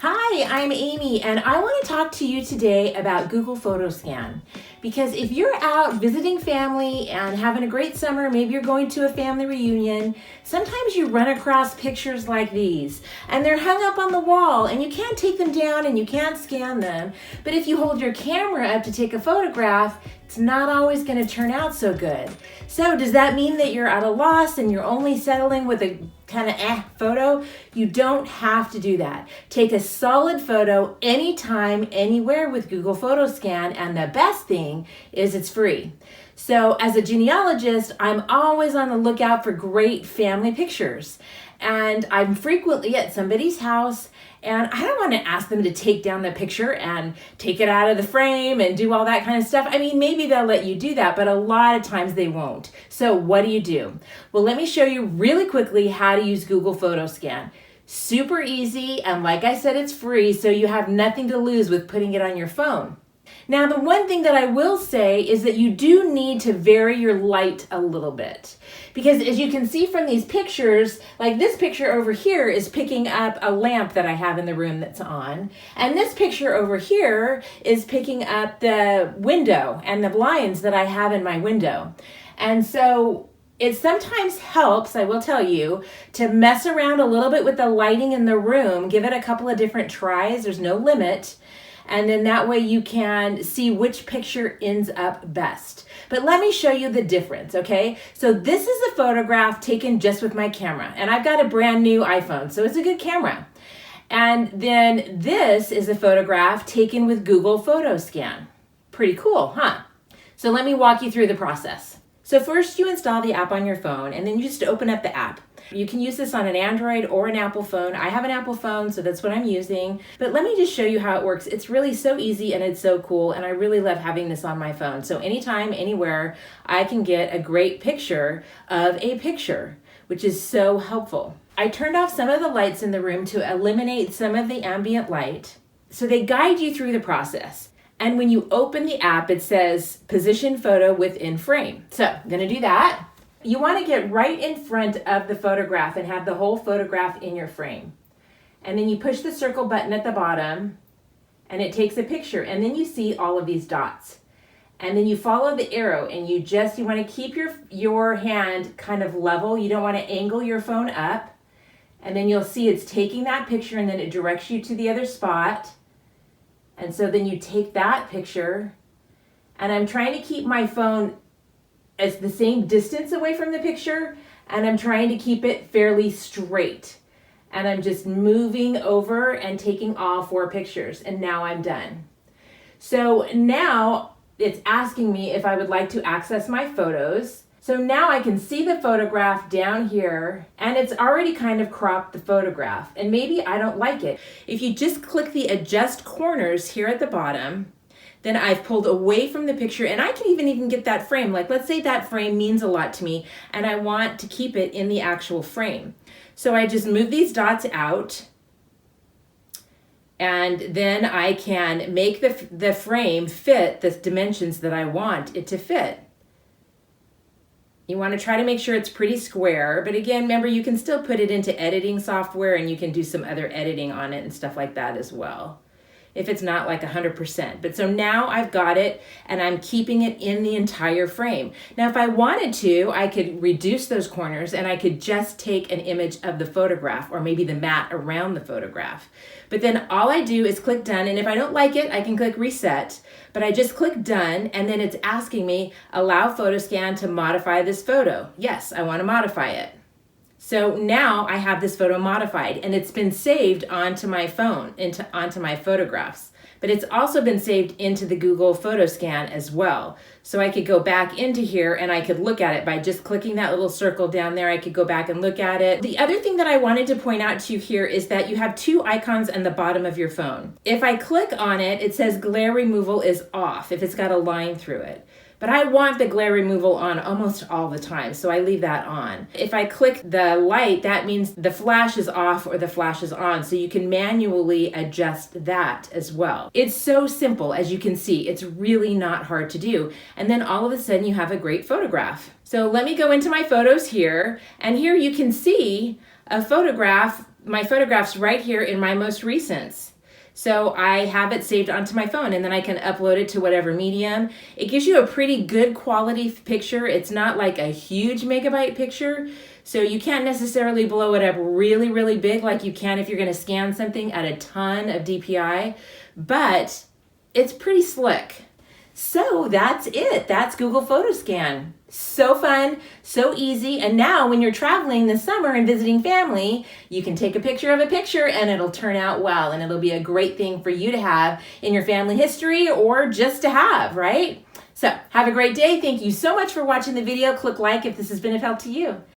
Hi, I'm Amy, and I want to talk to you today about Google Photoscan. Because if you're out visiting family and having a great summer, maybe you're going to a family reunion, sometimes you run across pictures like these, and they're hung up on the wall, and you can't take them down and you can't scan them. But if you hold your camera up to take a photograph, it's not always going to turn out so good. So does that mean that you're at a loss and you're only settling with a kind of photo? You don't have to do that. Take a solid photo anytime, anywhere with Google Photoscan, and the best thing is it's free. So as a genealogist, I'm always on the lookout for great family pictures. And I'm frequently at somebody's house, and I don't want to ask them to take down the picture and take it out of the frame and do all that kind of stuff. I mean, maybe they'll let you do that, but a lot of times they won't. So what do? Well, let me show you really quickly how to use Google Photoscan. Super easy, and like I said, it's free, so you have nothing to lose with putting it on your phone. Now, the one thing that I will say is that you do need to vary your light a little bit. Because as you can see from these pictures, like this picture over here is picking up a lamp that I have in the room that's on. And this picture over here is picking up the window and the blinds that I have in my window. And so it sometimes helps, I will tell you, to mess around a little bit with the lighting in the room. Give it a couple of different tries. There's no limit. And then that way you can see which picture ends up best. But let me show you the difference, okay? So this is a photograph taken just with my camera. And I've got a brand new iPhone, so it's a good camera. And then this is a photograph taken with Google Photoscan. Pretty cool, huh? So let me walk you through the process. So first you install the app on your phone, and then you just open up the app. You can use this on an Android or an Apple phone. I have an Apple phone, so that's what I'm using. But let me just show you how it works. It's really so easy and it's so cool, and I really love having this on my phone. So anytime, anywhere, I can get a great picture of a picture, which is so helpful. I turned off some of the lights in the room to eliminate some of the ambient light. So they guide you through the process. And when you open the app, it says position photo within frame. So I'm gonna do that. You want to get right in front of the photograph and have the whole photograph in your frame. And then you push the circle button at the bottom and it takes a picture, and then you see all of these dots. And then you follow the arrow, and you want to keep your hand kind of level. You don't want to angle your phone up. And then you'll see it's taking that picture, and then it directs you to the other spot. And so then you take that picture, and I'm trying to keep my phone as the same distance away from the picture, and I'm trying to keep it fairly straight. And I'm just moving over and taking all 4 pictures, and now I'm done. So now it's asking me if I would like to access my photos. So now I can see the photograph down here, and it's already kind of cropped the photograph, and maybe I don't like it. If you just click the adjust corners here at the bottom, then I've pulled away from the picture, and I can even get that frame. Like, let's say that frame means a lot to me and I want to keep it in the actual frame. So I just move these dots out, and then I can make the frame fit the dimensions that I want it to fit. You want to try to make sure it's pretty square, but again, remember, you can still put it into editing software, and you can do some other editing on it and stuff like that as well, if it's not like 100%. But so now I've got it, and I'm keeping it in the entire frame. Now, if I wanted to, I could reduce those corners, and I could just take an image of the photograph, or maybe the mat around the photograph. But then all I do is click done, and if I don't like it, I can click reset. But I just click done, and then it's asking me, allow Photoscan to modify this photo. Yes, I want to modify it. So now I have this photo modified, and it's been saved onto my phone, onto my photographs. But it's also been saved into the Google Photoscan as well. So I could go back into here and I could look at it by just clicking that little circle down there. I could go back and look at it. The other thing that I wanted to point out to you here is that you have 2 icons on the bottom of your phone. If I click on it, it says glare removal is off if it's got a line through it. But I want the glare removal on almost all the time, so I leave that on. If I click the light, that means the flash is off or the flash is on, so you can manually adjust that as well. It's so simple, as you can see. It's really not hard to do. And then all of a sudden you have a great photograph. So let me go into my photos here, and here you can see a photograph my photographs right here in my most recents. So I have it saved onto my phone, and then I can upload it to whatever medium. It gives you a pretty good quality picture. It's not like a huge megabyte picture, so you can't necessarily blow it up really, really big like you can if you're going to scan something at a ton of DPI, but it's pretty slick. So that's it. That's Google Photoscan. So fun, so easy. And now when you're traveling this summer and visiting family, you can take a picture of a picture and it'll turn out well. And it'll be a great thing for you to have in your family history or just to have, right? So have a great day. Thank you so much for watching the video. Click like if this has been of help to you.